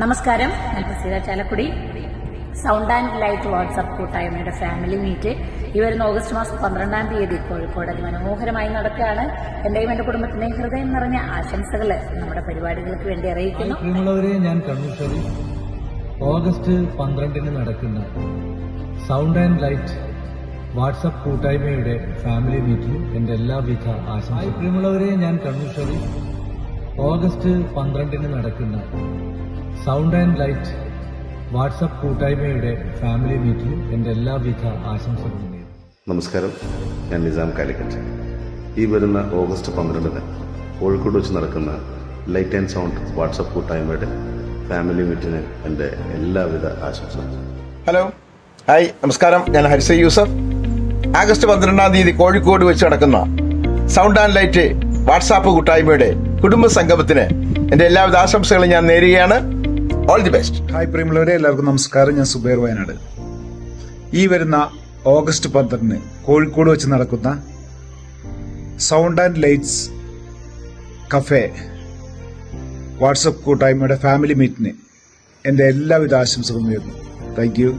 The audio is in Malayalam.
നമസ്കാരം, ഞാൻ Praseetha Chalakudy. Sound and light WhatsApp കൂട്ടായ്മയുടെ ഫാമിലി മീറ്റ് ഈ വരുന്ന ഓഗസ്റ്റ് മാസം 12-ാം തീയതി കോഴിക്കോട് അതിമനോഹരമായി നടക്കുകയാണ്. എന്റെയും എന്റെ കുടുംബത്തിന്റെയും ഹൃദയം നിറഞ്ഞ ആശംസകൾ നമ്മുടെ പരിപാടികൾക്ക് വേണ്ടി അറിയിക്കുന്നു. പ്രിയമുള്ളവരെ, ഞാൻ കണ്ണൂർ ഓഗസ്റ്റ് 12-ന് നടക്കുന്ന സൗണ്ട് ആൻഡ് ലൈറ്റ് വാട്സ്ആപ്പ് കൂട്ടായ്മയുടെ ഫാമിലി മീറ്റിൽ എന്റെ എല്ലാവിധ ആശംസകളും. പ്രിയമുള്ളവരെ, ഞാൻ കണ്ണൂർ ഓഗസ്റ്റ് 12-ന് നടക്കുന്ന സൗണ്ട് ആൻഡ് ലൈറ്റ് വാട്സ്ആപ്പ് കൂട്ടായ്മയുടെ ഫാമിലി മീറ്റിൽ എന്റെ എല്ലാവിധ ആശംസകളും. നമസ്കാരം, ഞാൻ നിസാം കാലിക്കറ്റ്. ഈ വരുന്ന ഓഗസ്റ്റ് 12-ന് കോഴിക്കോട് വെച്ച് നടക്കുന്ന ലൈറ്റ് ആൻഡ് സൗണ്ട് വാട്സ്ആപ്പ് കൂട്ടായ്മയുടെ ഫാമിലി മീറ്റിന് എൻ്റെ എല്ലാവിധ ആശംസകളും. ഹലോ, ഹായ്, നമസ്കാരം. ഞാൻ ഹരിസ യൂസഫ്. ആഗസ്റ്റ് 12-ാം തീയതി കോഴിക്കോട് വെച്ച് നടക്കുന്ന സൗണ്ട് ആൻഡ് ലൈറ്റ് വാട്സാപ്പ് കൂട്ടായ്മയുടെ കുടുംബ സംഗമത്തിന് എൻ്റെ എല്ലാവിധ ആശംസകളും ഞാൻ നേരുകയാണ്. All the best. ഹായ് പ്രിയമുള്ളവരെ, എല്ലാവർക്കും നമസ്കാരം. ഞാൻ സുബൈർ വയനാട്. ഈ വരുന്ന ഓഗസ്റ്റ് 12-ന് കോഴിക്കോട് വെച്ച് നടക്കുന്ന sound and lights cafe WhatsApp കൂട്ടായ്മയുടെ ഫാമിലി മീറ്റിന് എൻ്റെ എല്ലാവിധ ആശംസകളും നേരുന്നു. Thank you.